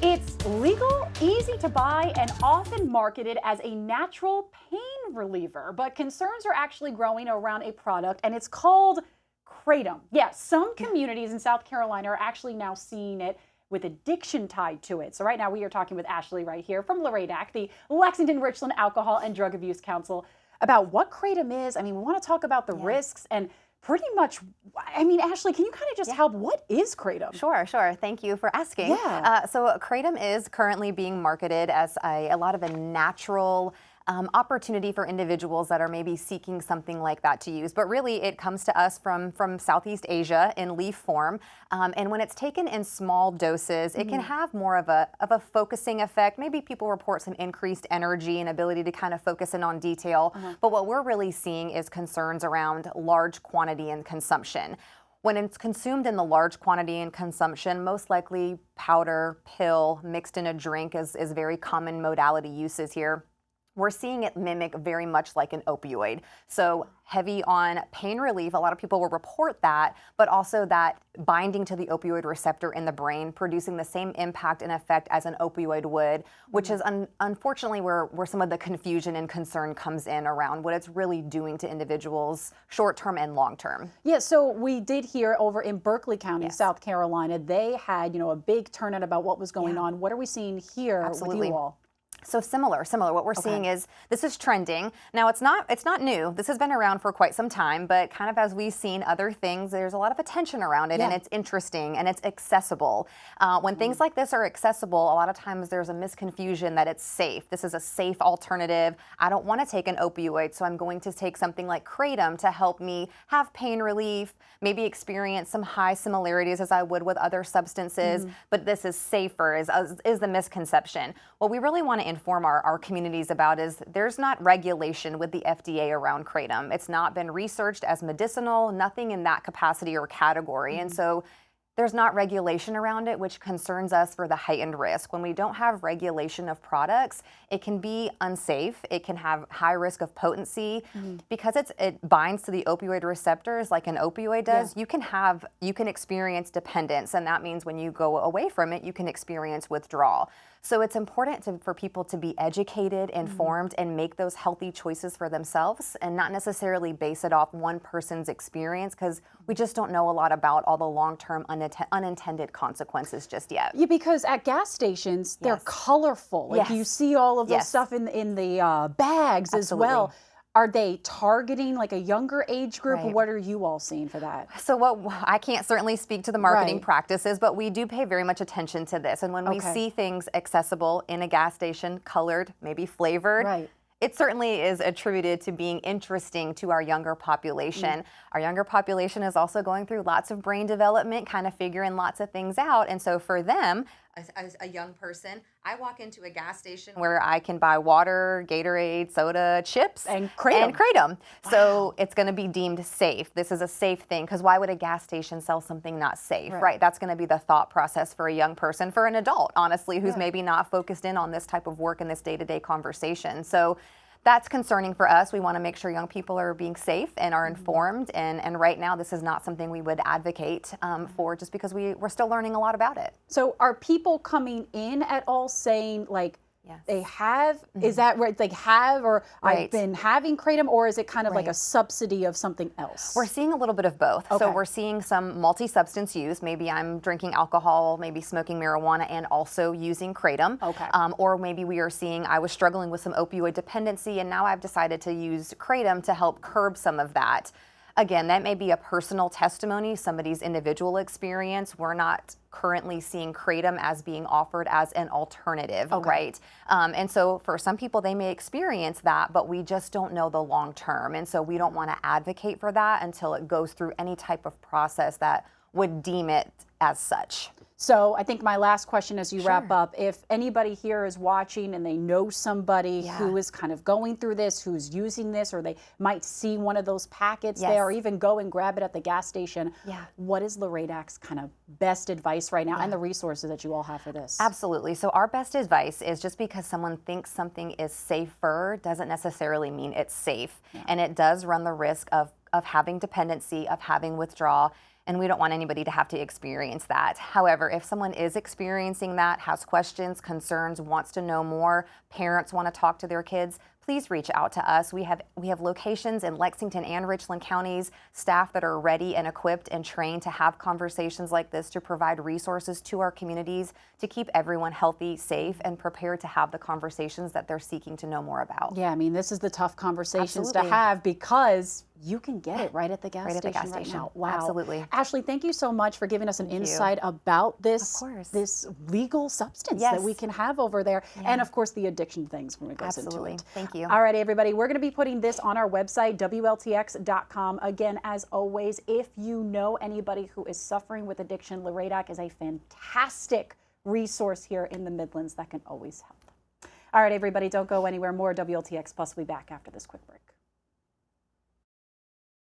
It's legal, easy to buy, and often marketed as a natural pain reliever. But concerns are actually growing around a product, and it's called kratom. Yeah, some communities in South Carolina are actually now seeing it with addiction tied to it. So right now we are talking with Ashley right here from LRADAC, the Lexington-Richland Alcohol and Drug Abuse Council, about what kratom is. I mean, we want to talk about the risks and pretty much, I mean, Ashley, can you kind of just help? What is kratom? Sure. Thank you for asking. Yeah. So kratom is currently being marketed as a lot of a natural opportunity for individuals that are maybe seeking something like that to use. But really, it comes to us from Southeast Asia in leaf form. And when it's taken in small doses, it can have more of a focusing effect. Maybe people report some increased energy and ability to kind of focus in on detail. But what we're really seeing is concerns around large quantity and consumption. When it's consumed in the large quantity and consumption, most likely powder, pill, mixed in a drink is very common modality uses here. We're seeing it mimic very much like an opioid. So heavy on pain relief, a lot of people will report that, but also that binding to the opioid receptor in the brain, producing the same impact and effect as an opioid would, which is unfortunately where some of the confusion and concern comes in around what it's really doing to individuals short-term and long-term. Yeah, so we did hear over in Berkeley County, South Carolina, they had, a big turnout about what was going on. What are we seeing here with you all? So similar. What we're seeing is this is trending. Now it's not new. This has been around for quite some time, but kind of as we've seen other things, there's a lot of attention around it and it's interesting and it's accessible. When things like this are accessible, a lot of times there's a misconfusion that it's safe. This is a safe alternative. I don't want to take an opioid, so I'm going to take something like kratom to help me have pain relief, maybe experience some high similarities as I would with other substances, but this is safer is the misconception. What we really want to inform our communities about is there's not regulation with the FDA around kratom. It's not been researched as medicinal, nothing in that capacity or category. And so there's not regulation around it, which concerns us for the heightened risk. When we don't have regulation of products, it can be unsafe. It can have high risk of potency because it binds to the opioid receptors like an opioid does. You can experience dependence, and that means when you go away from it, you can experience withdrawal. So it's important for people to be educated, informed, and make those healthy choices for themselves and not necessarily base it off one person's experience because we just don't know a lot about all the long-term unintended consequences just yet. Yeah, because at gas stations, they're colorful. Like you see all of those stuff in the bags as well. Are they targeting like a younger age group? What are you all seeing for that? So I can't certainly speak to the marketing practices, but we do pay very much attention to this. And when we see things accessible in a gas station, colored, maybe flavored, it certainly is attributed to being interesting to our younger population. Our younger population is also going through lots of brain development, kind of figuring lots of things out. And so for them, as a young person, I walk into a gas station where I can buy water, Gatorade, soda, chips, and kratom. So it's going to be deemed safe. This is a safe thing because why would a gas station sell something not safe, right? That's going to be the thought process for a young person, for an adult, honestly, who's maybe not focused in on this type of work in this day-to-day conversation. So that's concerning for us. We want to make sure young people are being safe and are informed. And right now, this is not something we would advocate for just because we're still learning a lot about it. So are people coming in at all saying like, they have, is that right? They have, or I've been having kratom, or is it kind of like a subsidy of something else? We're seeing a little bit of both. So we're seeing some multi-substance use. Maybe I'm drinking alcohol, maybe smoking marijuana, and also using kratom. Or maybe we are seeing I was struggling with some opioid dependency, and now I've decided to use kratom to help curb some of that. Again, that may be a personal testimony, somebody's individual experience. We're not currently seeing kratom as being offered as an alternative, right? And so for some people, they may experience that, but we just don't know the long term. And so we don't want to advocate for that until it goes through any type of process that would deem it as such. So I think my last question as you wrap up, if anybody here is watching and they know somebody who is kind of going through this, who's using this, or they might see one of those packets there, or even go and grab it at the gas station, what is LRADAC's kind of best advice right now and the resources that you all have for this? Absolutely. So our best advice is just because someone thinks something is safer doesn't necessarily mean it's safe. And it does run the risk of having dependency, of having withdrawal. And we don't want anybody to have to experience that. However, if someone is experiencing that, has questions, concerns, wants to know more, parents want to talk to their kids, please reach out to us. We have locations in Lexington and Richland counties, staff that are ready and equipped and trained to have conversations like this, to provide resources to our communities to keep everyone healthy, safe, and prepared to have the conversations that they're seeking to know more about. Yeah, I mean, this is the tough conversations Absolutely. to have because you can get it right at the gas Right at the station gas right station. now. Wow. Absolutely. Ashley, thank you so much for giving us an Thank you. insight about this, Of course. this legal substance Yes. that we can have over there. Yeah. And of course, the addiction things when it goes Absolutely. into it. Thank you. All right, everybody, we're going to be putting this on our website, WLTX.com. Again, as always, if you know anybody who is suffering with addiction, LRADAC is a fantastic resource here in the Midlands that can always help. All right, everybody, don't go anywhere. More WLTX Plus will be back after this quick break.